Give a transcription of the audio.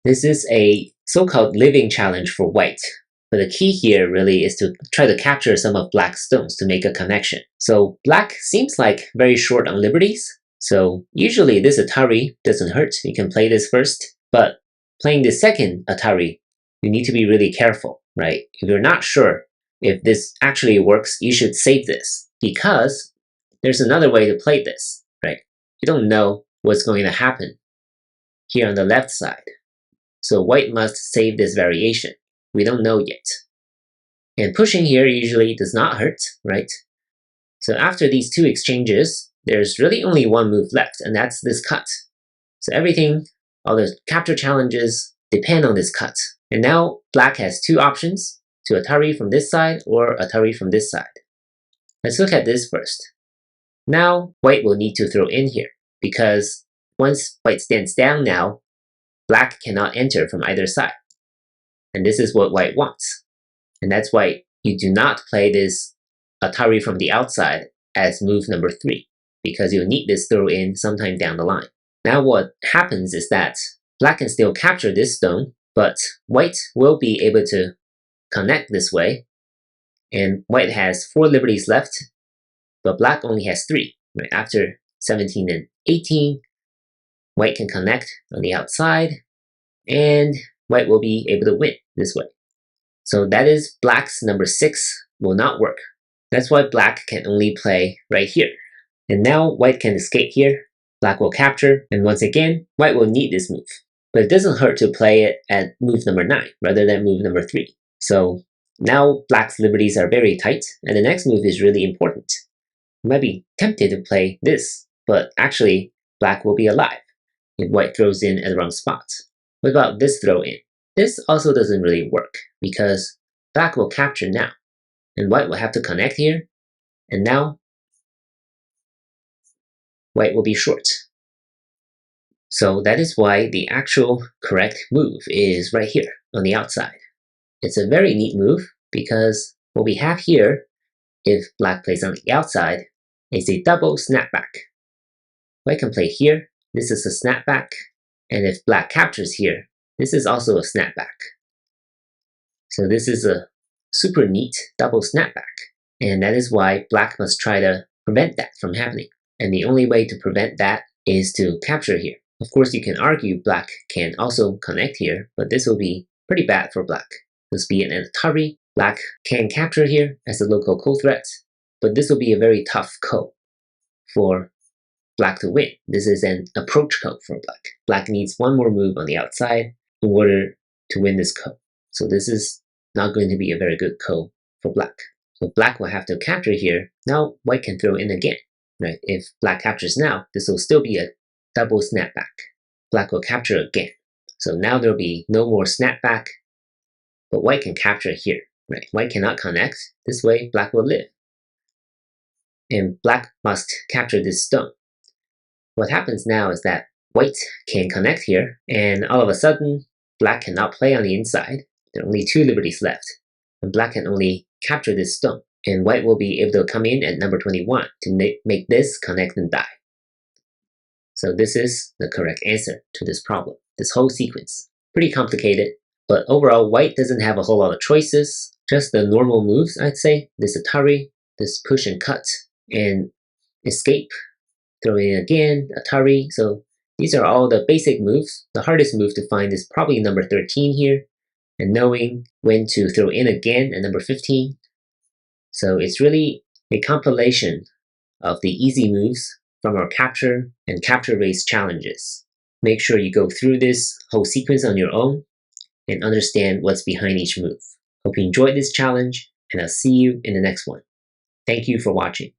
This is a so-called living challenge for white. But the key here really is to try to capture some of black's stones to make a connection. So black seems like very short on liberties. So usually this Atari doesn't hurt. You can play this first. But playing the second Atari, you need to be really careful, right? If you're not sure if this actually works, you should save this. Because there's another way to play this, right? You don't know what's going to happen here on the left side. So white must save this variation. We don't know yet. And pushing here usually does not hurt, right? So after these two exchanges, there's really only one move left, and that's this cut. So everything, all the capture challenges depend on this cut. And now black has two options, to Atari from this side or Atari from this side. Let's look at this first. Now white will need to throw in here, because once white stands down now, black cannot enter from either side. And this is what white wants. And that's why you do not play this Atari from the outside as move number 3, because you'll need this throw in sometime down the line. Now what happens is that black can still capture this stone, but white will be able to connect this way. And white has 4 liberties left, but black only has 3. Right? After 17 and 18, white can connect on the outside, and white will be able to win this way. So that is black's number 6 will not work. That's why black can only play right here. And now white can escape here, black will capture, and once again, white will need this move. But it doesn't hurt to play it at move number 9 rather than move number 3. So now black's liberties are very tight, and the next move is really important. You might be tempted to play this, but actually black will be alive if white throws in at the wrong spot. What about this throw in? This also doesn't really work because black will capture now, and white will have to connect here, and now white will be short. So that is why the actual correct move is right here on the outside. It's a very neat move because what we have here, if black plays on the outside, is a double snapback. White can play here, this is a snapback, and if black captures here, this is also a snapback. So this is a super neat double snapback, and that is why black must try to prevent that from happening. And the only way to prevent that is to capture here. Of course, you can argue black can also connect here, but this will be pretty bad for black. This will be an Atari. Black can capture here as a local co-threat, but this will be a very tough ko for black to win. This is an approach ko for black. Black needs one more move on the outside in order to win this ko. So this is not going to be a very good ko for black. So black will have to capture here. Now white can throw in again. Right? If black captures now, this will still be a double snapback. Black will capture again. So now there will be no more snapback, but white can capture here. Right? White cannot connect. This way, black will live. And black must capture this stone. What happens now is that white can connect here, and all of a sudden, black cannot play on the inside. There are only 2 liberties left, and black can only capture this stone. And white will be able to come in at number 21 to make this connect and die. So this is the correct answer to this problem, this whole sequence. Pretty complicated, but overall white doesn't have a whole lot of choices. Just the normal moves, I'd say. This Atari, this push and cut, and escape. Throw in again, Atari. So these are all the basic moves. The hardest move to find is probably number 13 here, and knowing when to throw in again at number 15. So it's really a compilation of the easy moves from our capture and capture race challenges. Make sure you go through this whole sequence on your own and understand what's behind each move. Hope you enjoyed this challenge, and I'll see you in the next one. Thank you for watching.